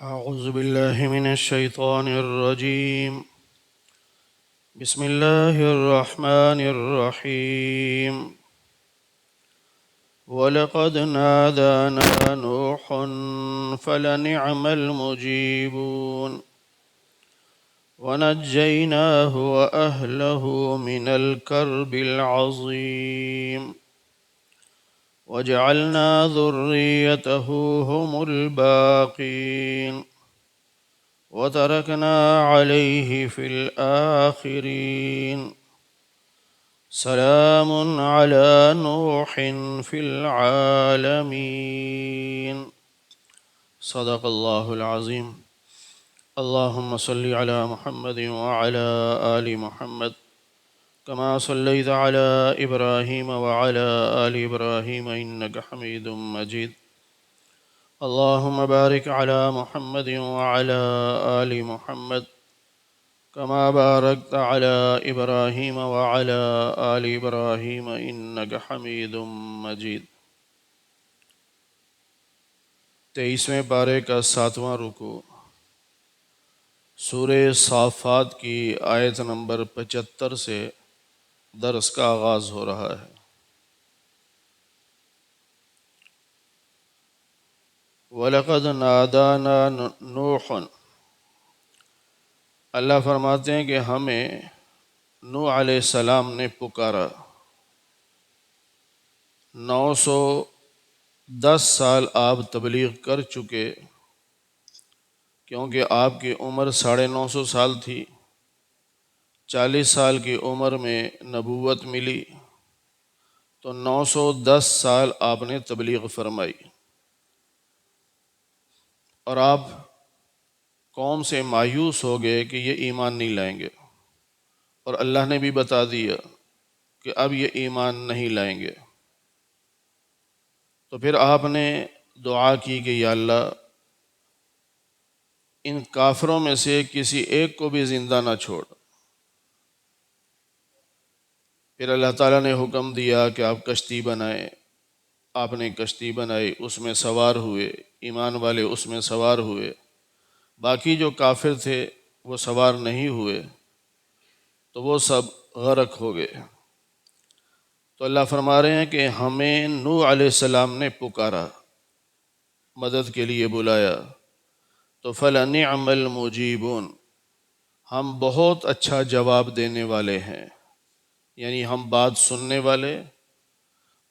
أعوذ بالله من الشيطان الرجيم. بسم الله الرحمن الرحيم. ولقد نادانا نوح فلنعم المجيبون ونجيناه وأهله من الكرب العظيم وجعلنا ذريته هم الباقين وتركنا عليه في الآخرين سلام على نوح في العالمين. صدق الله العظيم. اللهم صل على محمد وعلى آل محمد كما صليت على إبراهيم وعلى آل إبراهيم إنك حميد مجيد. اللهم بارك على محمد وعلى آل محمد كما باركت على إبراهيم وعلى آل إبراهيم إنك حميد مجيد. 23ویں پارے کا 7واں رکوع سورہ صافات کی آیت نمبر 75 سے درس کا آغاز ہو رہا ہے۔ وَلَقَدْ نَادَانَا نُوحٌ، اللہ فرماتے ہیں کہ ہمیں نوح علیہ السلام نے پکارا۔ 910 سال آپ تبلیغ کر چکے، کیونکہ آپ کی عمر 950 سال تھی۔ 40 سال کی عمر میں نبوت ملی تو 910 سال آپ نے تبلیغ فرمائی، اور آپ قوم سے مایوس ہو گئے کہ یہ ایمان نہیں لائیں گے، اور اللہ نے بھی بتا دیا کہ اب یہ ایمان نہیں لائیں گے۔ تو پھر آپ نے دعا کی کہ یا اللہ ان کافروں میں سے کسی ایک کو بھی زندہ نہ چھوڑ۔ پھر اللہ تعالیٰ نے حکم دیا کہ آپ کشتی بنائیں۔ آپ نے کشتی بنائی، اس میں سوار ہوئے، ایمان والے اس میں سوار ہوئے، باقی جو کافر تھے وہ سوار نہیں ہوئے تو وہ سب غرق ہو گئے۔ تو اللہ فرما رہے ہیں کہ ہمیں نوح علیہ السلام نے پکارا، مدد کے لیے بلایا، تو فَلَنِعْمَ الْمُجِيبُونَ، ہم بہت اچھا جواب دینے والے ہیں، یعنی ہم بات سننے والے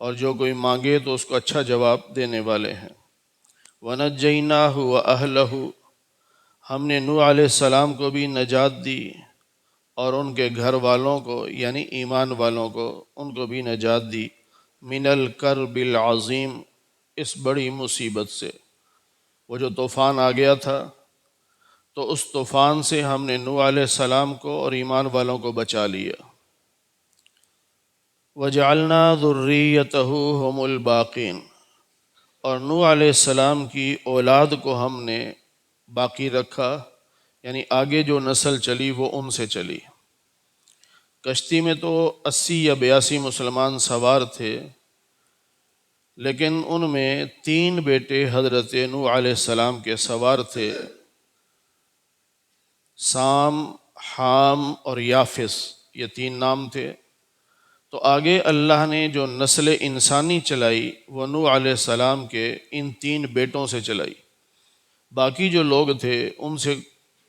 اور جو کوئی مانگے تو اس کو اچھا جواب دینے والے ہیں۔ وَنَجَّيْنَاهُ وَأَهْلَهُ، ہم نے نوح علیہ السلام کو بھی نجات دی اور ان کے گھر والوں کو یعنی ایمان والوں کو ان کو بھی نجات دی، من الکرب العظیم، اس بڑی مصیبت سے۔ وہ جو طوفان آ گیا تھا تو اس طوفان سے ہم نے نوح علیہ السلام کو اور ایمان والوں کو بچا لیا۔ وَجَعَلْنَا ذُرِّيَّتَهُ هُمُ الْبَاقِينَ، اور نوح علیہ السلام کی اولاد کو ہم نے باقی رکھا، یعنی آگے جو نسل چلی وہ ان سے چلی۔ کشتی میں تو 80 یا 82 مسلمان سوار تھے، لیکن ان میں 3 بیٹے حضرت نوح علیہ السلام کے سوار تھے، سام، حام اور یافس، یہ 3 نام تھے۔ تو آگے اللہ نے جو نسل انسانی چلائی وہ نوح علیہ السلام کے ان 3 بیٹوں سے چلائی، باقی جو لوگ تھے ان سے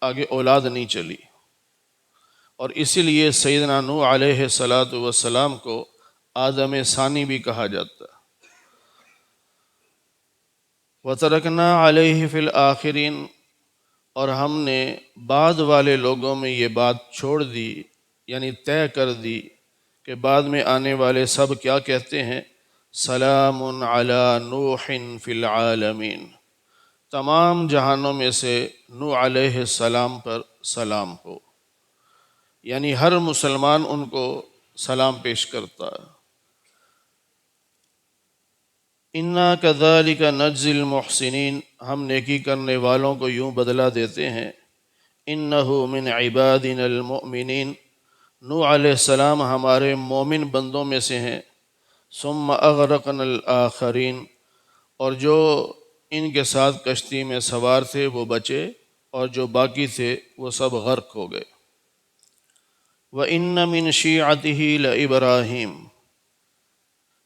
آگے اولاد نہیں چلی، اور اسی لیے سیدنا نوح علیہ السلام کو آدم ثانی بھی کہا جاتا۔ وَتَرَكْنَا عَلَيْهِ فِي الْآخِرِينَ، اور ہم نے بعد والے لوگوں میں یہ بات چھوڑ دی، یعنی طے کر دی کہ بعد میں آنے والے سب کیا کہتے ہیں، سلام علی نوح فی العالمین، تمام جہانوں میں سے نوح علیہ السلام پر سلام ہو، یعنی ہر مسلمان ان کو سلام پیش کرتا ہے۔ اِنَّا كَذَلِكَ نَجْزِي الْمُحْسِنِينَ، ہم نیکی کرنے والوں کو یوں بدلہ دیتے ہیں۔ اِنَّهُ مِنْ عِبَادِنَا الْمُؤْمِنِينَ، نوح علیہ السلام ہمارے مومن بندوں میں سے ہیں۔ ثُمَّ أَغْرَقْنَا الْآخَرِينَ، اور جو ان کے ساتھ کشتی میں سوار تھے وہ بچے، اور جو باقی تھے وہ سب غرق ہو گئے۔ وَإِنَّ مِن شِيعَتِهِ لَإِبْرَاهِيمَ،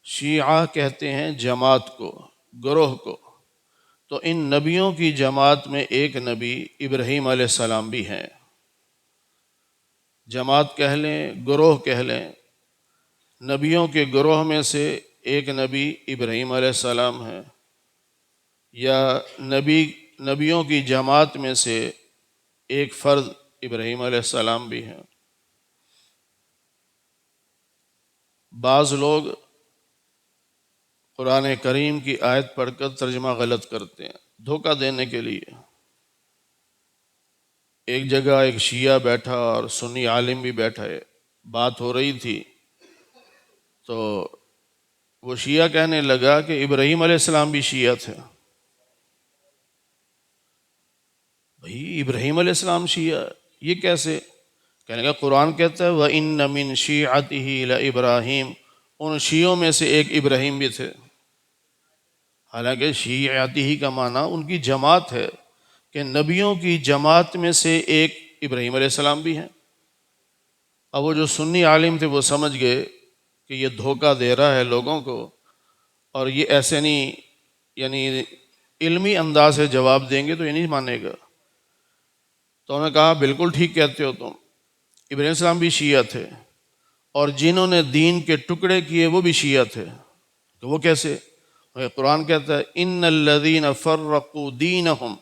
شیعہ کہتے ہیں جماعت کو، گروہ کو، تو ان نبیوں کی جماعت میں ایک نبی ابراہیم علیہ السلام بھی ہیں۔ جماعت کہہ لیں، گروہ کہہ لیں، نبیوں کے گروہ میں سے ایک نبی ابراہیم علیہ السلام ہے، یا نبیوں کی جماعت میں سے ایک فرد ابراہیم علیہ السلام بھی ہیں۔ بعض لوگ قرآن کریم کی آیت پڑھ کر ترجمہ غلط کرتے ہیں دھوکہ دینے کے لیے۔ ایک جگہ ایک شیعہ بیٹھا اور سنی عالم بھی بیٹھا ہے، بات ہو رہی تھی تو وہ شیعہ کہنے لگا کہ ابراہیم علیہ السلام بھی شیعہ تھے۔ بھئی ابراہیم علیہ السلام شیعہ، یہ کیسے؟ کہنے لگا قرآن کہتا ہے وَإِنَّ مِن شِيعَتِهِ لَإِبْرَاهِيمَ، ان شیعوں میں سے ایک ابراہیم بھی تھے۔ حالانکہ شیعتہ کا معنی ان کی جماعت ہے، کہ نبیوں کی جماعت میں سے ایک ابراہیم علیہ السلام بھی ہیں۔ اب وہ جو سنی عالم تھے وہ سمجھ گئے کہ یہ دھوکہ دے رہا ہے لوگوں کو، اور یہ ایسے نہیں، یعنی علمی انداز سے جواب دیں گے تو یہ نہیں مانے گا۔ تو انہوں نے کہا بالکل ٹھیک کہتے ہو تم، ابراہیم علیہ السلام بھی شیعہ تھے، اور جنہوں نے دین کے ٹکڑے کیے وہ بھی شیعہ تھے۔ تو وہ کیسے؟ قرآن کہتا ہے ان الذین فرقوا دینہم،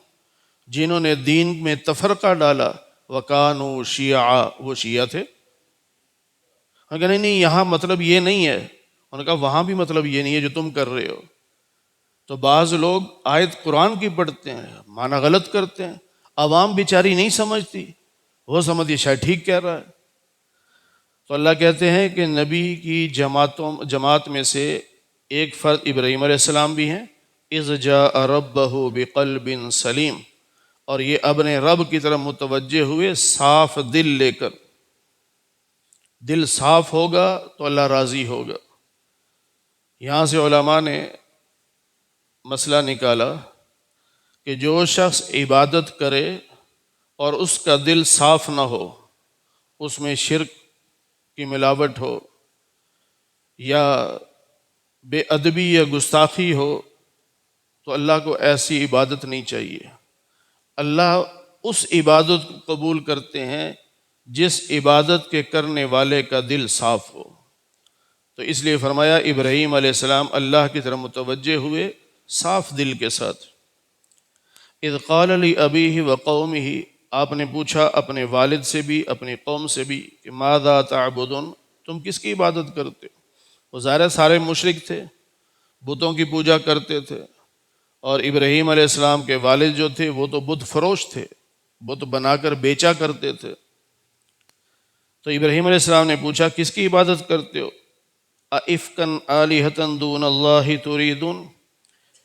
جنہوں نے دین میں تفرقہ ڈالا، وکانوا شیعا، وہ شیعہ تھے۔ انہوں نے کہا نہیں یہاں مطلب یہ نہیں ہے۔ انہوں نے کہا وہاں بھی مطلب یہ نہیں ہے جو تم کر رہے ہو۔ تو بعض لوگ آیت قرآن کی پڑھتے ہیں، معنی غلط کرتے ہیں، عوام بیچاری نہیں سمجھتی، وہ سمجھتی شاید ٹھیک کہہ رہا ہے۔ تو اللہ کہتے ہیں کہ نبی کی جماعت میں سے ایک فرد ابراہیم علیہ السلام بھی ہیں۔ اذ جاء ربہ بقلب سلیم، اور یہ اپنے رب کی طرف متوجہ ہوئے صاف دل لے کر۔ دل صاف ہوگا تو اللہ راضی ہوگا۔ یہاں سے علماء نے مسئلہ نکالا کہ جو شخص عبادت کرے اور اس کا دل صاف نہ ہو، اس میں شرک کی ملاوٹ ہو، یا بے ادبی یا گستاخی ہو، تو اللہ کو ایسی عبادت نہیں چاہیے۔ اللہ اس عبادت کو قبول کرتے ہیں جس عبادت کے کرنے والے کا دل صاف ہو۔ تو اس لیے فرمایا ابراہیم علیہ السلام اللہ کی طرف متوجہ ہوئے صاف دل کے ساتھ۔ اذ قال لأبیہ وقومہ، آپ نے پوچھا اپنے والد سے بھی اپنی قوم سے بھی کہ ماذا تعبدون، تم کس کی عبادت کرتے ہو؟ وہ ظاہر سارے مشرک تھے، بتوں کی پوجا کرتے تھے، اور ابراہیم علیہ السلام کے والد جو تھے وہ تو بت فروش تھے، بت بنا کر بیچا کرتے تھے۔ تو ابراہیم علیہ السلام نے پوچھا کس کی عبادت کرتے ہو؟ اَإِفْكًا آلِهَةً دُونَ اللَّهِ تُرِيدُونَ،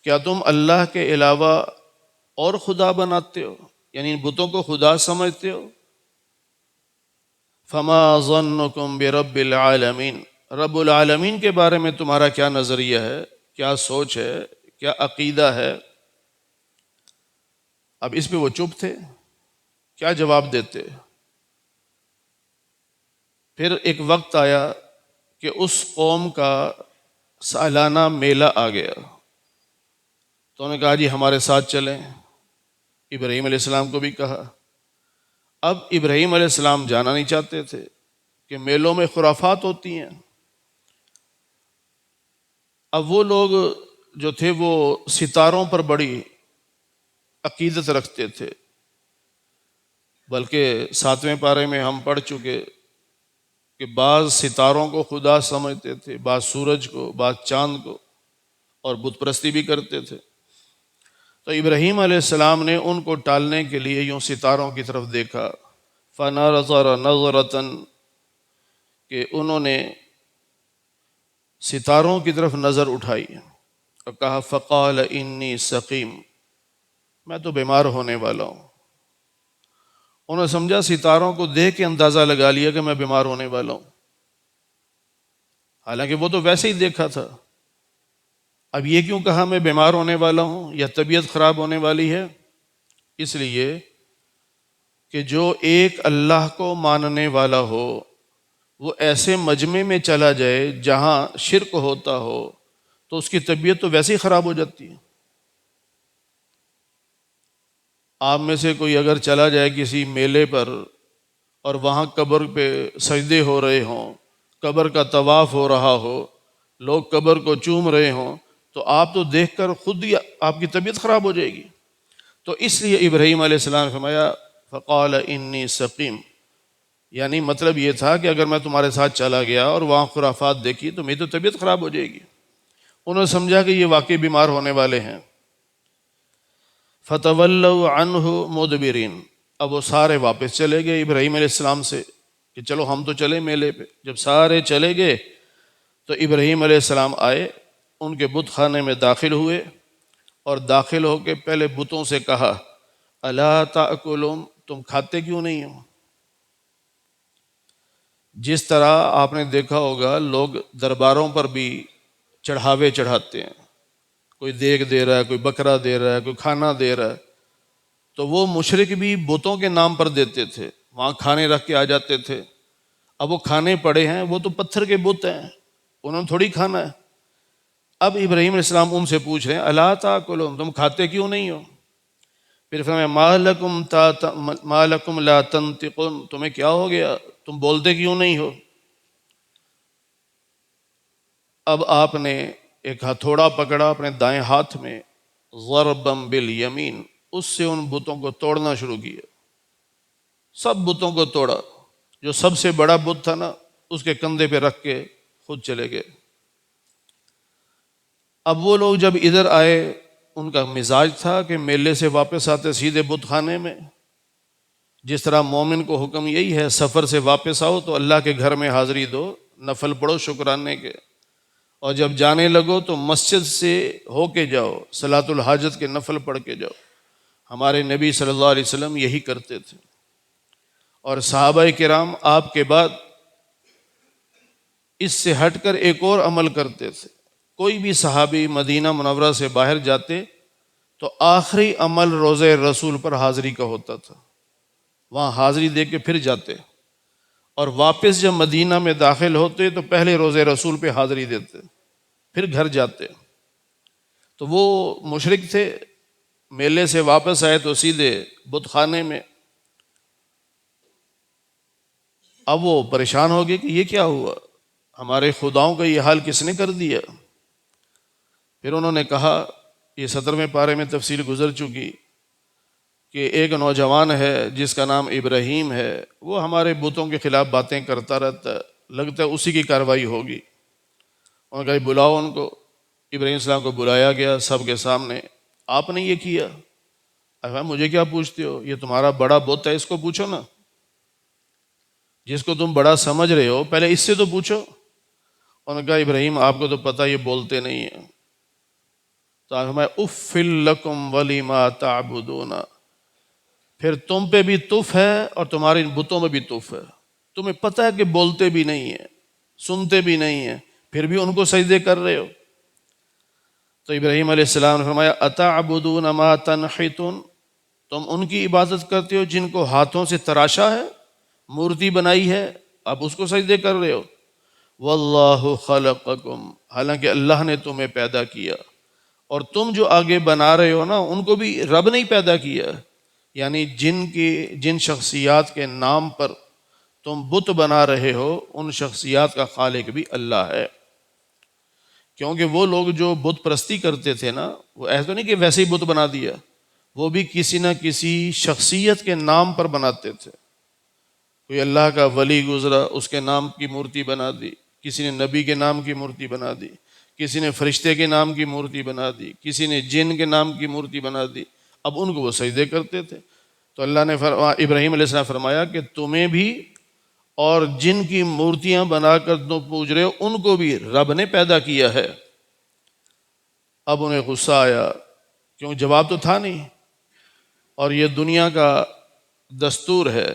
کیا تم اللہ کے علاوہ اور خدا بناتے ہو، یعنی ان بتوں کو خدا سمجھتے ہو؟ فَمَا ظَنُّكُمْ بِرَبِّ الْعَالَمِينَ، رب العالمین کے بارے میں تمہارا کیا نظریہ ہے، کیا سوچ ہے، کیا عقیدہ ہے؟ اب اس پہ وہ چپ تھے، کیا جواب دیتے؟ پھر ایک وقت آیا کہ اس قوم کا سالانہ میلہ آ گیا، تو انہوں نے کہا جی ہمارے ساتھ چلیں۔ ابراہیم علیہ السلام کو بھی کہا۔ اب ابراہیم علیہ السلام جانا نہیں چاہتے تھے کہ میلوں میں خرافات ہوتی ہیں۔ اب وہ لوگ جو تھے وہ ستاروں پر بڑی عقیدت رکھتے تھے، بلکہ 7ویں پارے میں ہم پڑھ چکے کہ بعض ستاروں کو خدا سمجھتے تھے، بعض سورج کو، بعض چاند کو، اور بت پرستی بھی کرتے تھے۔ تو ابراہیم علیہ السلام نے ان کو ٹالنے کے لیے یوں ستاروں کی طرف دیکھا، فَنَظَرَ نَظْرَةً، کہ انہوں نے ستاروں کی طرف نظر اٹھائی اور کہا فَقَالَ إِنِّي سَقِيمٌ، میں تو بیمار ہونے والا ہوں۔ انہوں نے سمجھا ستاروں کو دیکھ کے اندازہ لگا لیا کہ میں بیمار ہونے والا ہوں، حالانکہ وہ تو ویسے ہی دیکھا تھا۔ اب یہ کیوں کہا میں بیمار ہونے والا ہوں یا طبیعت خراب ہونے والی ہے؟ اس لیے کہ جو ایک اللہ کو ماننے والا ہو وہ ایسے مجمع میں چلا جائے جہاں شرک ہوتا ہو تو اس کی طبیعت تو ویسے ہی خراب ہو جاتی ہے۔ آپ میں سے کوئی اگر چلا جائے کسی میلے پر اور وہاں قبر پہ سجدے ہو رہے ہوں، قبر کا طواف ہو رہا ہو، لوگ قبر کو چوم رہے ہوں، تو آپ تو دیکھ کر خود ہی آپ کی طبیعت خراب ہو جائے گی۔ تو اس لیے ابراہیم علیہ السلام نے فرمایا فقال انی سقیم، یعنی مطلب یہ تھا کہ اگر میں تمہارے ساتھ چلا گیا اور وہاں خرافات دیکھی تو میری تو طبیعت خراب ہو جائے گی۔ انہوں نے سمجھا کہ یہ واقعی بیمار ہونے والے ہیں۔ فتولوا عنہ مدبرین، اب وہ سارے واپس چلے گئے ابراہیم علیہ السلام سے کہ چلو ہم تو چلے میلے پہ۔ جب سارے چلے گئے تو ابراہیم علیہ السلام آئے، ان کے بت خانے میں داخل ہوئے اور داخل ہو کے پہلے بتوں سے کہا الا تاکلون، تم کھاتے کیوں نہیں ہو؟ جس طرح آپ نے دیکھا ہوگا لوگ درباروں پر بھی چڑھاوے چڑھاتے ہیں، کوئی دیگ دے رہا ہے، کوئی بکرا دے رہا ہے، کوئی کھانا دے رہا ہے، تو وہ مشرک بھی بتوں کے نام پر دیتے تھے، وہاں کھانے رکھ کے آ جاتے تھے۔ اب وہ کھانے پڑے ہیں، وہ تو پتھر کے بت ہیں، انہوں نے تھوڑی کھانا ہے۔ اب ابراہیم علیہ السلام ان سے پوچھ رہے ہیں الا تاکلون، تم کھاتے کیوں نہیں ہو؟ پھر فرمایا ما لکم لا تنطقون، تمہیں کیا ہو گیا، تم بولتے کیوں نہیں ہو؟ اب آپ نے ایک ہتھوڑا پکڑا اپنے دائیں ہاتھ میں، ضربا بالیمین، اس سے ان بتوں کو توڑنا شروع کیا، سب بتوں کو توڑا۔ جو سب سے بڑا بت تھا نا اس کے کندھے پہ رکھ کے خود چلے گئے۔ اب وہ لوگ جب ادھر آئے، ان کا مزاج تھا کہ میلے سے واپس آتے سیدھے بت خانے میں۔ جس طرح مومن کو حکم یہی ہے سفر سے واپس آؤ تو اللہ کے گھر میں حاضری دو، نفل پڑھو شکرانے کے، اور جب جانے لگو تو مسجد سے ہو کے جاؤ، صلاۃ الحاجت کے نفل پڑھ کے جاؤ۔ ہمارے نبی صلی اللہ علیہ وسلم یہی کرتے تھے، اور صحابہ کرام آپ کے بعد اس سے ہٹ کر ایک اور عمل کرتے تھے۔ کوئی بھی صحابی مدینہ منورہ سے باہر جاتے تو آخری عمل روضہ رسول پر حاضری کا ہوتا تھا، وہاں حاضری دے کے پھر جاتے، اور واپس جب مدینہ میں داخل ہوتے تو پہلے روضہ رسول پہ حاضری دیتے، پھر گھر جاتے۔ تو وہ مشرک تھے، میلے سے واپس آئے تو سیدھے بت خانے میں۔ اب وہ پریشان ہو گئے کہ یہ کیا ہوا، ہمارے خداؤں کا یہ حال کس نے کر دیا؟ پھر انہوں نے کہا، یہ 17ویں پارے میں تفصیل گزر چکی، کہ ایک نوجوان ہے جس کا نام ابراہیم ہے، وہ ہمارے بتوں کے خلاف باتیں کرتا رہتا ہے، لگتا ہے اسی کی کارروائی ہوگی۔ انہوں نے کہا بلاؤ ان کو۔ ابراہیم السلام کو بلایا گیا سب کے سامنے، آپ نے یہ کیا؟ مجھے کیا پوچھتے ہو، یہ تمہارا بڑا بت ہے، اس کو پوچھو نا، جس کو تم بڑا سمجھ رہے ہو پہلے اس سے تو پوچھو۔ انہوں نے کہا ابراہیم آپ کو تو پتہ یہ بولتے نہیں ہیں۔ تو میں اف لکم ولما تعبدون، پھر تم پہ بھی تف ہے اور تمہارے ان بتوں میں بھی تف ہے، تمہیں پتہ ہے کہ بولتے بھی نہیں ہیں، سنتے بھی نہیں ہیں، پھر بھی ان کو سجدے کر رہے ہو۔ تو ابراہیم علیہ السلام نے فرمایا اتعبدون ما تنحتون، تم ان کی عبادت کرتے ہو جن کو ہاتھوں سے تراشا ہے، مورتی بنائی ہے، اب اس کو سجدے کر رہے ہو۔ واللہ خلقکم، حالانکہ اللہ نے تمہیں پیدا کیا، اور تم جو آگے بنا رہے ہو نا ان کو بھی رب نہیں پیدا کیا، یعنی جن شخصیات کے نام پر تم بت بنا رہے ہو ان شخصیات کا خالق بھی اللہ ہے۔ کیونکہ وہ لوگ جو بت پرستی کرتے تھے نا، وہ ایسا نہیں کہ ویسے ہی بت بنا دیا، وہ بھی کسی نہ کسی شخصیت کے نام پر بناتے تھے۔ کوئی اللہ کا ولی گزرا، اس کے نام کی مورتی بنا دی، کسی نے نبی کے نام کی مورتی بنا دی، کسی نے فرشتے کے نام کی مورتی بنا دی، کسی نے جن کے نام کی مورتی بنا دی، اب ان کو وہ سجدے کرتے تھے۔ تو اللہ نے ابراہیم علیہ السلام فرمایا کہ تمہیں بھی اور جن کی مورتیاں بنا کر تم پوج رہے ہو ان کو بھی رب نے پیدا کیا ہے۔ اب انہیں غصہ آیا، کیوں جواب تو تھا نہیں، اور یہ دنیا کا دستور ہے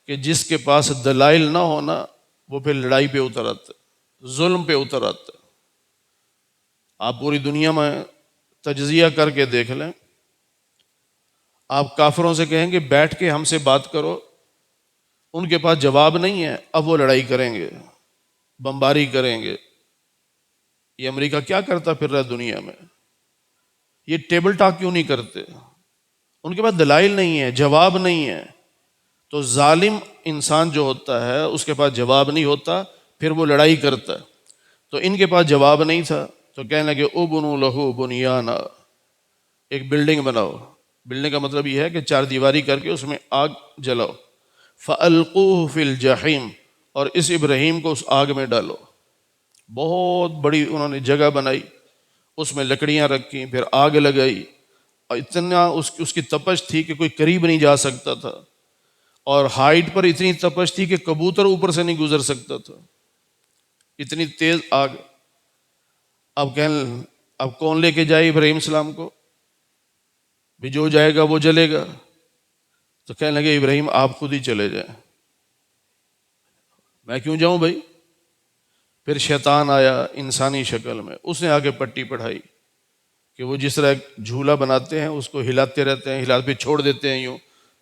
کہ جس کے پاس دلائل نہ ہونا وہ پھر لڑائی پہ اتر آتا، ظلم پہ اتر آتا۔ آپ پوری دنیا میں تجزیہ کر کے دیکھ لیں، آپ کافروں سے کہیں گے بیٹھ کے ہم سے بات کرو، ان کے پاس جواب نہیں ہے، اب وہ لڑائی کریں گے، بمباری کریں گے۔ یہ امریکہ کیا کرتا پھر رہا ہے دنیا میں؟ یہ ٹیبل ٹاک کیوں نہیں کرتے؟ ان کے پاس دلائل نہیں ہے، جواب نہیں ہے۔ تو ظالم انسان جو ہوتا ہے اس کے پاس جواب نہیں ہوتا، پھر وہ لڑائی کرتا ہے۔ تو ان کے پاس جواب نہیں تھا، تو کہنے لگے ابنوا لہ بنیانا، ایک بلڈنگ بناؤ۔ بلڈنگ کا مطلب یہ ہے کہ چار دیواری کر کے اس میں آگ جلاؤ۔ فَأَلْقُوهُ فِي الْجَحِيمِ، اور اس ابراہیم کو اس آگ میں ڈالو۔ بہت بڑی انہوں نے جگہ بنائی، اس میں لکڑیاں رکھی، پھر آگ لگائی، اور اتنا اس کی تپش تھی کہ کوئی قریب نہیں جا سکتا تھا، اور ہائٹ پر اتنی تپش تھی کہ کبوتر اوپر سے نہیں گزر سکتا تھا، اتنی تیز آگ۔ اب کون لے کے جائے ابراہیم السلام کو؟ بھی جو جائے گا وہ جلے گا۔ تو کہنے لگے ابراہیم آپ خود ہی چلے جائیں۔ میں کیوں جاؤں بھائی؟ پھر شیطان آیا انسانی شکل میں، اس نے آگے پٹی پڑھائی کہ وہ جس طرح جھولا بناتے ہیں اس کو ہلاتے رہتے ہیں، ہلا پھر چھوڑ دیتے ہیں یوں،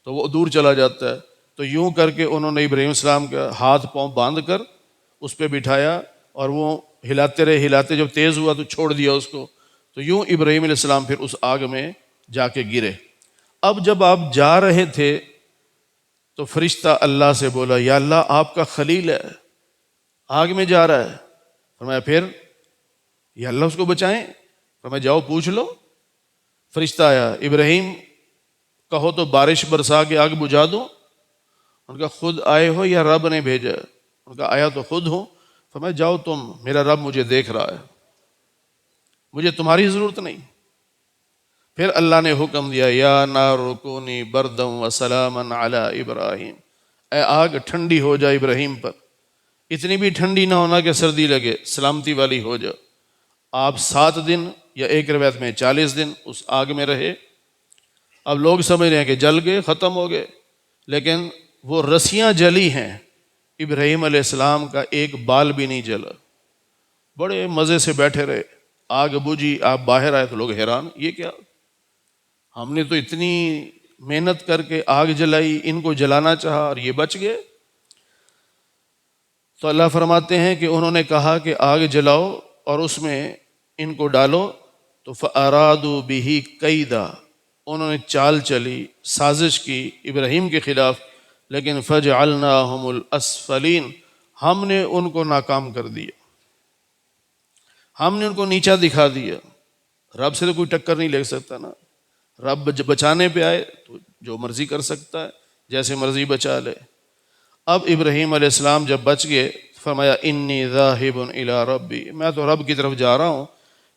تو وہ دور چلا جاتا ہے۔ تو یوں کر کے انہوں نے ابراہیم السلام کا ہاتھ پاؤں باندھ کر اس پہ بٹھایا، اور وہ ہلاتے رہے، ہلاتے جب تیز ہوا تو چھوڑ دیا اس کو۔ تو یوں ابراہیم علیہ السلام پھر اس آگ میں جا کے گرے۔ اب جب آپ جا رہے تھے تو فرشتہ اللہ سے بولا یا اللہ آپ کا خلیل ہے، آگ میں جا رہا ہے۔ فرمایا پھر یا اللہ اس کو بچائیں؟ فرمایا جاؤ پوچھ لو۔ فرشتہ آیا، ابراہیم کہو تو بارش برسا کے آگ بجھا دوں؟ ان کا خود آئے ہو یا رب نے بھیجا؟ ان کا آیا تو خود ہوں۔ فرمایا جاؤ تم، میرا رب مجھے دیکھ رہا ہے، مجھے تمہاری ضرورت نہیں۔ پھر اللہ نے حکم دیا یا نار کونی بردم و سلاما علی ابراہیم، اے آگ ٹھنڈی ہو جا ابراہیم پر، اتنی بھی ٹھنڈی نہ ہونا کہ سردی لگے، سلامتی والی ہو جا۔ آپ 7 دن یا ایک روایت میں 40 دن اس آگ میں رہے۔ اب لوگ سمجھ رہے ہیں کہ جل گئے، ختم ہو گئے، لیکن وہ رسیاں جلی ہیں، ابراہیم علیہ السلام کا ایک بال بھی نہیں جلا۔ بڑے مزے سے بیٹھے رہے، آگ بجھی، آپ باہر آئے تو لوگ حیران، یہ کیا؟ ہم نے تو اتنی محنت کر کے آگ جلائی، ان کو جلانا چاہا اور یہ بچ گئے۔ تو اللہ فرماتے ہیں کہ انہوں نے کہا کہ آگ جلاؤ اور اس میں ان کو ڈالو، تو فَأَرَادُوا بِهِ كَيْدًا، انہوں نے چال چلی، سازش کی ابراہیم کے خلاف، لیکن فَجْعَلْنَاهُمُ الْأَسْفَلِينَ، ہم نے ان کو ناکام کر دیا، ہم نے ان کو نیچا دکھا دیا۔ رب سے تو کوئی ٹکر نہیں لے سکتا نا، رب بچانے پہ آئے تو جو مرضی کر سکتا ہے، جیسے مرضی بچا لے۔ اب ابراہیم علیہ السلام جب بچ گئے، فرمایا انی ذاہب الی ربی، میں تو رب کی طرف جا رہا ہوں،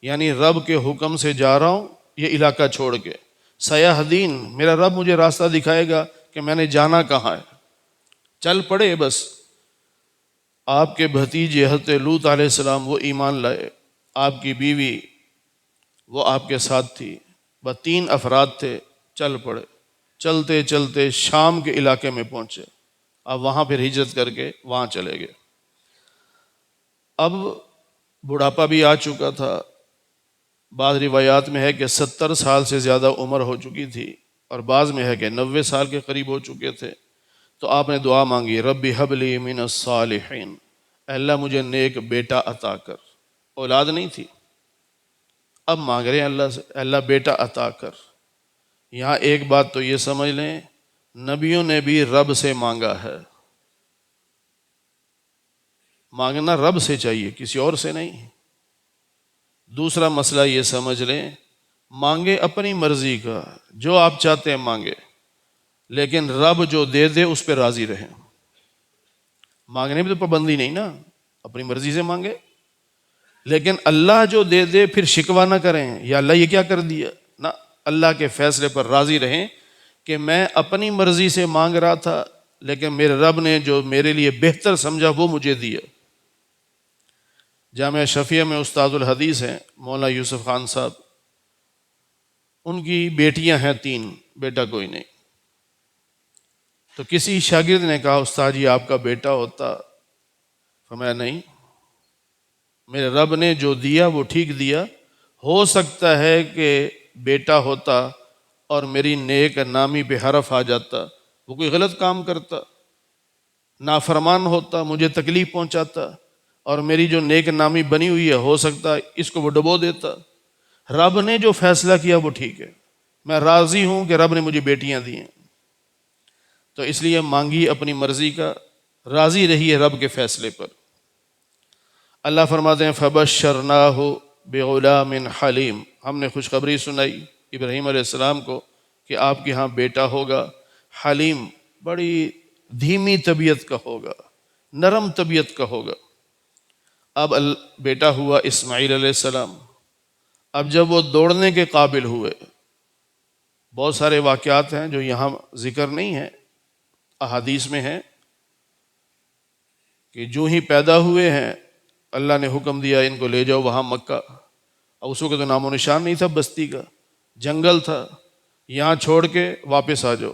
یعنی رب کے حکم سے جا رہا ہوں یہ علاقہ چھوڑ کے۔ سیہدین، میرا رب مجھے راستہ دکھائے گا کہ میں نے جانا کہاں ہے۔ چل پڑے بس۔ آپ کے بھتیجے حضرت لوط علیہ السلام وہ ایمان لائے، آپ کی بیوی وہ آپ کے ساتھ تھی، بس 3 افراد تھے، چل پڑے۔ چلتے چلتے شام کے علاقے میں پہنچے، اب وہاں پھر ہجرت کر کے وہاں چلے گئے۔ اب بڑھاپا بھی آ چکا تھا، بعض روایات میں ہے کہ 70 سال سے زیادہ عمر ہو چکی تھی، اور بعض میں ہے کہ 90 سال کے قریب ہو چکے تھے۔ تو آپ نے دعا مانگی ربی حب لی من الصالحین، اے اللہ مجھے نیک بیٹا عطا کر۔ اولاد نہیں تھی، اب مانگ رہے ہیں اللہ سے، اے اللہ بیٹا عطا کر۔ یہاں ایک بات تو یہ سمجھ لیں، نبیوں نے بھی رب سے مانگا ہے، مانگنا رب سے چاہیے، کسی اور سے نہیں۔ دوسرا مسئلہ یہ سمجھ لیں، مانگے اپنی مرضی کا، جو آپ چاہتے ہیں مانگے، لیکن رب جو دے دے اس پہ راضی رہیں۔ مانگنے میں تو پابندی نہیں نا، اپنی مرضی سے مانگے، لیکن اللہ جو دے دے پھر شکوہ نہ کریں یا اللہ یہ کیا کر دیا، نہ، اللہ کے فیصلے پر راضی رہیں کہ میں اپنی مرضی سے مانگ رہا تھا، لیکن میرے رب نے جو میرے لیے بہتر سمجھا وہ مجھے دیا۔ جامعہ شفیہ میں استاد الحدیث ہیں مولانا یوسف خان صاحب، ان کی بیٹیاں ہیں 3، بیٹا کوئی نہیں۔ تو کسی شاگرد نے کہا استاد جی آپ کا بیٹا ہوتا؟ فرمایا نہیں، میرے رب نے جو دیا وہ ٹھیک دیا، ہو سکتا ہے کہ بیٹا ہوتا اور میری نیک نامی پہ حرف آ جاتا، وہ کوئی غلط کام کرتا، نافرمان ہوتا، مجھے تکلیف پہنچاتا، اور میری جو نیک نامی بنی ہوئی ہے ہو سکتا اس کو وہ ڈبو دیتا۔ رب نے جو فیصلہ کیا وہ ٹھیک ہے، میں راضی ہوں کہ رب نے مجھے بیٹیاں دی ہیں، تو اس لیے مانگی اپنی مرضی کا، راضی رہی ہے رب کے فیصلے پر۔ اللہ فرماتے ہیں فَبَشَّرْنَاهُ بِغُلَامٍ حَلِيمٍ، ہم نے خوشخبری سنائی ابراہیم علیہ السلام کو کہ آپ کے ہاں بیٹا ہوگا، حلیم، بڑی دھیمی طبیعت کا ہوگا، نرم طبیعت کا ہوگا۔ اب بیٹا ہوا اسماعیل علیہ السلام۔ اب جب وہ دوڑنے کے قابل ہوئے، بہت سارے واقعات ہیں جو یہاں ذکر نہیں ہیں، احادیث میں ہیں کہ جو ہی پیدا ہوئے ہیں اللہ نے حکم دیا ان کو لے جاؤ وہاں مکہ۔ اب اس وقت تو نام و نشان نہیں تھا بستی کا، جنگل تھا، یہاں چھوڑ کے واپس آ جاؤ۔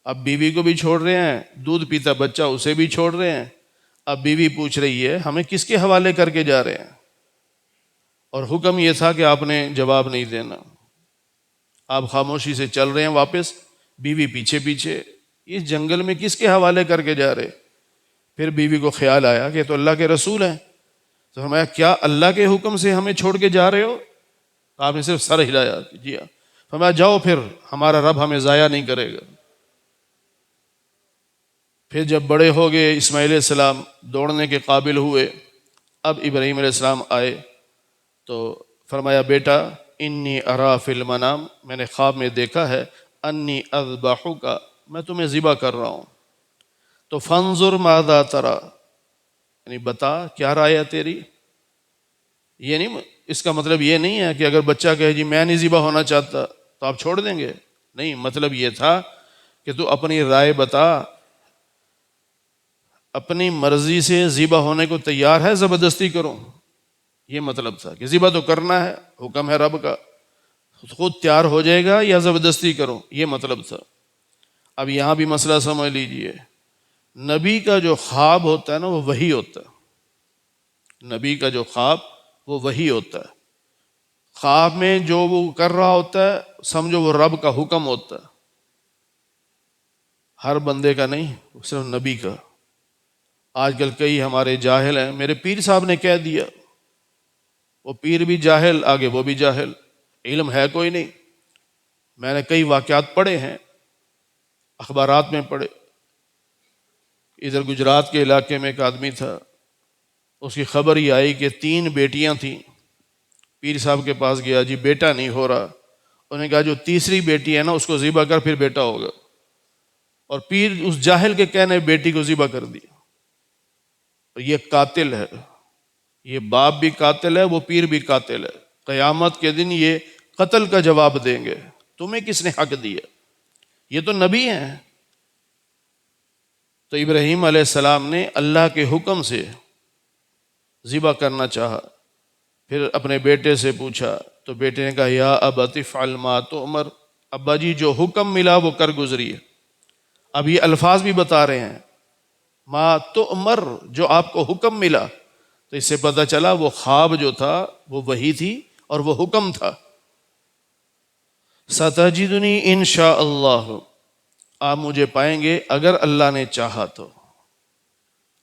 اب بیوی کو بھی چھوڑ رہے ہیں، دودھ پیتا بچہ اسے بھی چھوڑ رہے ہیں۔ اب بیوی پوچھ رہی ہے ہمیں کس کے حوالے کر کے جا رہے ہیں، اور حکم یہ تھا کہ آپ نے جواب نہیں دینا، آپ خاموشی سے چل رہے ہیں واپس، بیوی پیچھے پیچھے، اس جنگل میں کس کے حوالے کر کے جا رہے؟ پھر بیوی کو خیال آیا کہ تو اللہ کے رسول ہیں، تو فرمایا کیا اللہ کے حکم سے ہمیں چھوڑ کے جا رہے ہو؟ آپ نے صرف سر ہلایا، جی ہاں۔ فرمایا جاؤ پھر، ہمارا رب ہمیں ضائع نہیں کرے گا۔ پھر جب بڑے ہو گئے اسماعیل علیہ السلام، دوڑنے کے قابل ہوئے، اب ابراہیم علیہ السلام آئے تو فرمایا بیٹا انی ارا فی المنام، میں نے خواب میں دیکھا ہے، انی اذبحک، میں تمہیں ذبح کر رہا ہوں، تو فانظر ماذا تری، یعنی بتا کیا رائے ہے تیری۔ یہ نہیں، اس کا مطلب یہ نہیں ہے کہ اگر بچہ کہے جی میں نہیں ذبح ہونا چاہتا تو آپ چھوڑ دیں گے، نہیں، مطلب یہ تھا کہ تو اپنی رائے بتا، اپنی مرضی سے ذبح ہونے کو تیار ہے، زبردستی کروں، یہ مطلب تھا کہ ذبح تو کرنا ہے، حکم ہے رب کا، خود تیار ہو جائے گا یا زبردستی کروں، یہ مطلب تھا۔ اب یہاں بھی مسئلہ سمجھ لیجئے، نبی کا جو خواب ہوتا ہے نا وہ وحی ہوتا ہے، نبی کا جو خواب وہ وحی ہوتا ہے، خواب میں جو وہ کر رہا ہوتا ہے سمجھو وہ رب کا حکم ہوتا ہے، ہر بندے کا نہیں، صرف نبی کا۔ آج کل کئی ہمارے جاہل ہیں، میرے پیر صاحب نے کہہ دیا، وہ پیر بھی جاہل، آگے وہ بھی جاہل، علم ہے کوئی نہیں۔ میں نے کئی واقعات پڑھے ہیں، اخبارات میں پڑھے، ادھر گجرات کے علاقے میں ایک آدمی تھا، اس کی خبر یہ آئی کہ 3 بیٹیاں تھیں، پیر صاحب کے پاس گیا، جی بیٹا نہیں ہو رہا، انہوں نے کہا جو تیسری بیٹی ہے نا اس کو ذبح کر پھر بیٹا ہوگا، اور پیر اس جاہل کے کہنے بیٹی کو ذبح کر دیا۔ یہ قاتل ہے، یہ باپ بھی قاتل ہے، وہ پیر بھی قاتل ہے، قیامت کے دن یہ قتل کا جواب دیں گے، تمہیں کس نے حق دیا؟ یہ تو نبی ہیں۔ تو ابراہیم علیہ السلام نے اللہ کے حکم سے ذبح کرنا چاہا، پھر اپنے بیٹے سے پوچھا تو بیٹے نے کہا یا ابت افعل ما تؤمر، ابا جی جو حکم ملا وہ کر گزریے۔ اب یہ الفاظ بھی بتا رہے ہیں، ما تؤمر، جو آپ کو حکم ملا، تو اس سے پتہ چلا وہ خواب جو تھا وہ وحی تھی اور وہ حکم تھا۔ ستجدنی انشاء اللہ، آپ مجھے پائیں گے اگر اللہ نے چاہا تو۔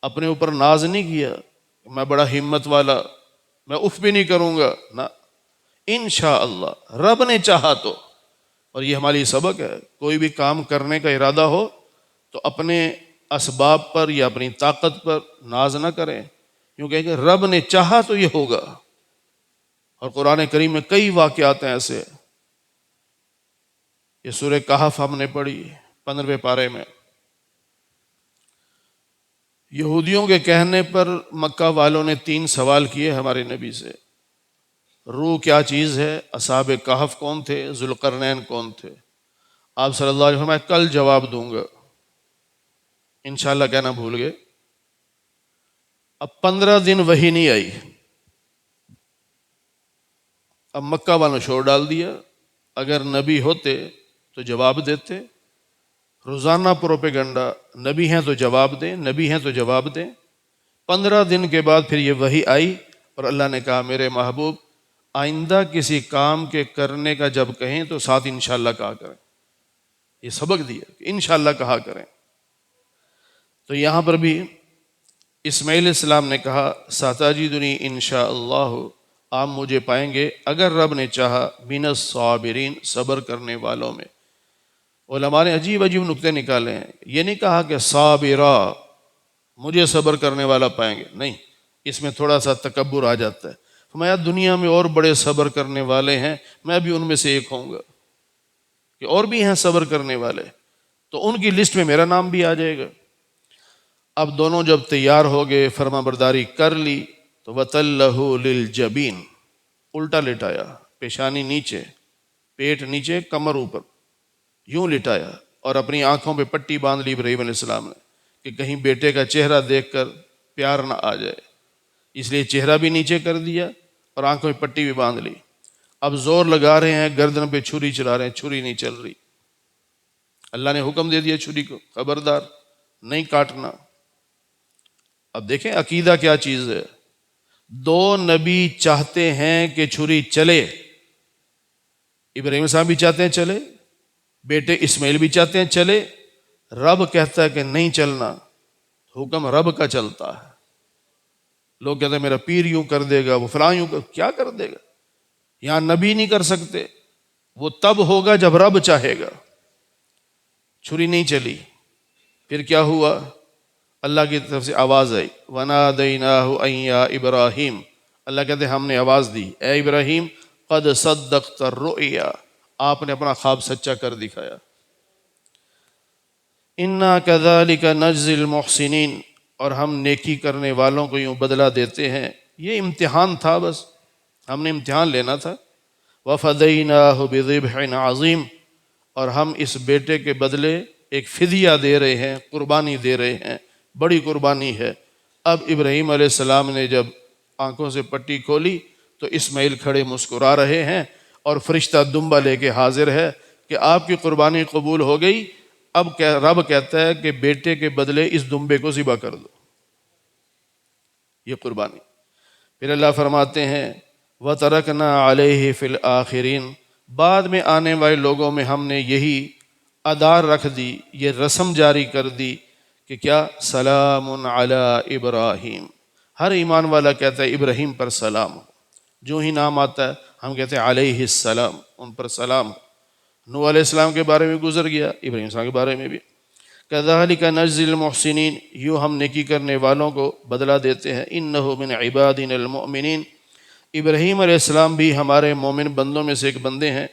اپنے اوپر ناز نہیں کیا، میں بڑا ہمت والا، میں اف بھی نہیں کروں گا، نہ، انشاء اللہ، رب نے چاہا تو۔ اور یہ ہماری سبق ہے، کوئی بھی کام کرنے کا ارادہ ہو تو اپنے اسباب پر یا اپنی طاقت پر ناز نہ کریں، کیونکہ کہ رب نے چاہا تو یہ ہوگا۔ اور قرآن کریم میں کئی واقعات ہیں ایسے، یہ سورہ کہف ہم نے پڑھی 15ویں پارے میں، یہودیوں کے کہنے پر مکہ والوں نے 3 سوال کیے ہمارے نبی سے، روح کیا چیز ہے، اصحاب کہف کون تھے، ذوالقرنین کون تھے؟ آپ صلی اللہ علیہ وسلم میں کل جواب دوں گا، انشاءاللہ کہنا بھول گئے۔ اب 15 دن وحی نہیں آئی، اب مکہ والوں چھوڑ ڈال دیا، اگر نبی ہوتے تو جواب دیتے، روزانہ پروپیگنڈا، نبی ہیں تو جواب دیں، نبی ہیں تو جواب دیں۔ 15 دن کے بعد پھر یہ وحی آئی اور اللہ نے کہا میرے محبوب آئندہ کسی کام کے کرنے کا جب کہیں تو ساتھ انشاءاللہ کہا کریں. یہ سبق دیا کہ انشاءاللہ کہا کریں. تو یہاں پر بھی اسماعیل علیہ السلام نے کہا ستجدنی انشاءاللہ، آپ مجھے پائیں گے اگر رب نے چاہا من الصابرین، صبر کرنے والوں میں. علماء نے عجیب عجیب نکتے نکالے ہیں. یہ نہیں کہا کہ صابرا، مجھے صبر کرنے والا پائیں گے، نہیں، اس میں تھوڑا سا تکبر آ جاتا ہے. فرمایا دنیا میں اور بڑے صبر کرنے والے ہیں، میں بھی ان میں سے ایک ہوں گا کہ اور بھی ہیں صبر کرنے والے، تو ان کی لسٹ میں میرا نام بھی آ جائے گا. اب دونوں جب تیار ہو گئے، فرما برداری کر لی، تو وَتَلَّهُ لِلْجَبِينِ، الٹا لٹایا، پیشانی نیچے، پیٹ نیچے، کمر اوپر، یوں لٹایا، اور اپنی آنکھوں پہ پٹی باندھ لی ابراہیم علیہ السلام نے کہ کہیں بیٹے کا چہرہ دیکھ کر پیار نہ آ جائے، اس لیے چہرہ بھی نیچے کر دیا اور آنکھوں میں پٹی بھی باندھ لی. اب زور لگا رہے ہیں، گردن پہ چھری چلا رہے ہیں، چھری نہیں چل رہی. اللہ نے حکم دے دیا چھری کو، خبردار نہیں کاٹنا. اب دیکھیں عقیدہ کیا چیز ہے. دو نبی چاہتے ہیں کہ چھری چلے، ابراہیم صاحب بھی چاہتے ہیں چلے، بیٹے اسماعیل بھی چاہتے ہیں چلے، رب کہتا ہے کہ نہیں چلنا. حکم رب کا چلتا ہے. لوگ کہتے ہیں میرا پیر یوں کر دے گا، وہ فلاں یوں کیا کر دے گا. یہاں نبی نہیں کر سکتے، وہ تب ہوگا جب رب چاہے گا. چھری نہیں چلی. پھر کیا ہوا؟ اللہ کی طرف سے آواز آئی، وَنَادَيْنَاهُ أَن يَا إِبْرَاهِيمُ. اللہ کہتے ہیں ہم نے آواز دی، اے ابراہیم قد صدقت الرؤیا، آپ نے اپنا خواب سچا کر دکھایا. اِنَّا كَذَلِكَ نَجْزِي الْمُحْسِنِينَ، اور ہم نیکی کرنے والوں کو یوں بدلہ دیتے ہیں. یہ امتحان تھا، بس ہم نے امتحان لینا تھا. وَفَدَيْنَاهُ بِذِبْحٍ عَظِيمٍ، اور ہم اس بیٹے کے بدلے ایک فدیہ دے رہے ہیں، قربانی دے رہے ہیں، بڑی قربانی ہے. اب ابراہیم علیہ السلام نے جب آنکھوں سے پٹی کھولی تو اسماعیل کھڑے مسکرا رہے ہیں، اور فرشتہ دمبا لے کے حاضر ہے کہ آپ کی قربانی قبول ہو گئی. اب رب کہتا ہے کہ بیٹے کے بدلے اس دمبے کو ذبح کر دو، یہ قربانی. پھر اللہ فرماتے ہیں وَتَرَكْنَا عَلَيْهِ فِي الْآخِرِينَ، بعد میں آنے والے لوگوں میں ہم نے یہی ادا رکھ دی، یہ رسم جاری کر دی کہ کیا؟ سلام علی ابراہیم. ہر ایمان والا کہتا ہے ابراہیم پر سلام ہو. جو ہی نام آتا ہے ہم کہتے ہیں علیہ السلام، ان پر سلام. نوح علیہ السلام کے بارے میں گزر گیا، ابراہیم السلام کے بارے میں بھی. کذالک نجزی المحسنین، یوں ہم نیکی کرنے والوں کو بدلہ دیتے ہیں. انہ من عبادنا المؤمنین، ابراہیم علیہ السلام بھی ہمارے مومن بندوں میں سے ایک بندے ہیں.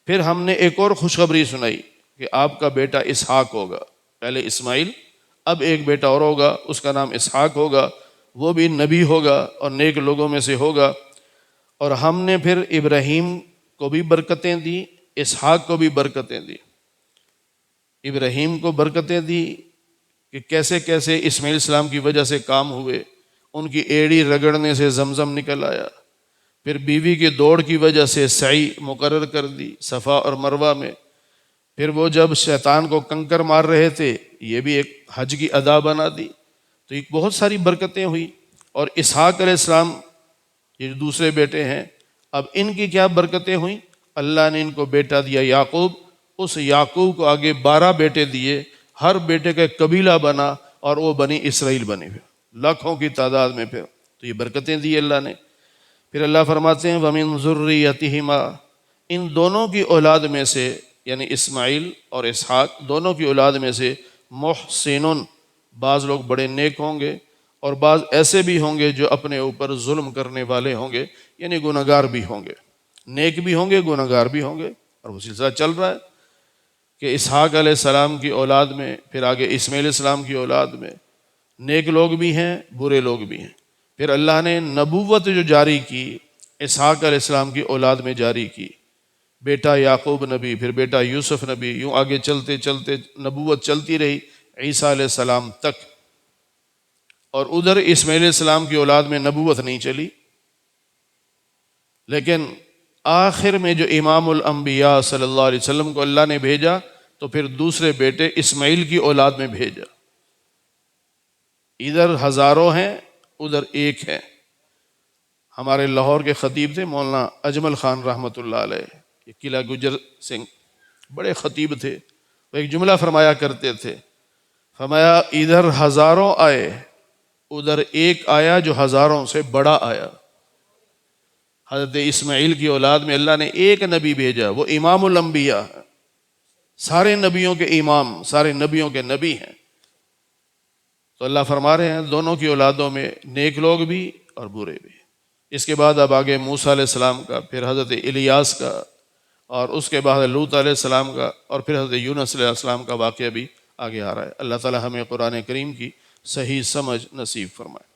پھر ہم نے ایک اور خوشخبری سنائی کہ آپ کا بیٹا اسحاق ہوگا. پہلے اسماعیل، اب ایک بیٹا اور ہوگا، اس کا نام اسحاق ہوگا. وہ بھی نبی ہوگا اور نیک لوگوں میں سے ہوگا. اور ہم نے پھر ابراہیم کو بھی برکتیں دی، اسحاق کو بھی برکتیں دی. ابراہیم کو برکتیں دی کہ کیسے کیسے اسماعیل السلام کی وجہ سے کام ہوئے. ان کی ایڑی رگڑنے سے زمزم نکل آیا. پھر بیوی کی دوڑ کی وجہ سے سعی مقرر کر دی صفا اور مروہ میں. پھر وہ جب شیطان کو کنکر مار رہے تھے، یہ بھی ایک حج کی ادا بنا دی. تو ایک بہت ساری برکتیں ہوئی. اور اسحاق علیہ السلام یہ جو دوسرے بیٹے ہیں، اب ان کی کیا برکتیں ہوئیں؟ اللہ نے ان کو بیٹا دیا یعقوب. اس یعقوب کو آگے 12 بیٹے دیے، ہر بیٹے کا ایک قبیلہ بنا، اور وہ بنی اسرائیل بنے ہوئے لاکھوں کی تعداد میں. پھر تو یہ برکتیں دی اللہ نے. پھر اللہ فرماتے ہیں وَمِن ذُرِّيَّتِهِمَا، ان دونوں کی اولاد میں سے، یعنی اسماعیل اور اسحاق دونوں کی اولاد میں سے، محسن، بعض لوگ بڑے نیک ہوں گے اور بعض ایسے بھی ہوں گے جو اپنے اوپر ظلم کرنے والے ہوں گے، یعنی گنہگار بھی ہوں گے. نیک بھی ہوں گے، گنہگار بھی ہوں گے. اور وہ سلسلہ چل رہا ہے کہ اسحاق علیہ السلام کی اولاد میں، پھر آگے اسماعیل علیہ السلام کی اولاد میں نیک لوگ بھی ہیں، برے لوگ بھی ہیں. پھر اللہ نے نبوت جو جاری کی اسحاق علیہ السلام کی اولاد میں جاری کی. بیٹا یعقوب نبی، پھر بیٹا یوسف نبی، یوں آگے چلتے چلتے نبوت چلتی رہی عیسیٰ علیہ السلام تک. اور ادھر اسماعیل علیہ السلام کی اولاد میں نبوت نہیں چلی. لیکن آخر میں جو امام الانبیاء صلی اللہ علیہ وسلم کو اللہ نے بھیجا، تو پھر دوسرے بیٹے اسماعیل کی اولاد میں بھیجا. ادھر ہزاروں ہیں، ادھر ایک ہے. ہمارے لاہور کے خطیب تھے مولانا اجمل خان رحمۃ اللہ علیہ، یہ قلعہ گجر سنگھ، بڑے خطیب تھے، وہ ایک جملہ فرمایا کرتے تھے، فرمایا ادھر ہزاروں آئے ادھر ایک آیا جو ہزاروں سے بڑا آیا۔ حضرت اسماعیل کی اولاد میں اللہ نے ایک نبی بھیجا، وہ امام الانبیاء ہے، سارے نبیوں کے امام، سارے نبیوں کے نبی ہیں۔ تو اللہ فرما رہے ہیں دونوں کی اولادوں میں نیک لوگ بھی اور برے بھی۔ اس کے بعد اب آگے موسیٰ علیہ السلام کا، پھر حضرت الیاس کا، اور اس کے بعد لوط علیہ السلام کا، اور پھر حضرت یونس علیہ السلام کا واقعہ بھی آگے آ رہا ہے۔ اللہ تعالی ہمیں قرآن کریم کی صحیح سمجھ نصیب فرمائے۔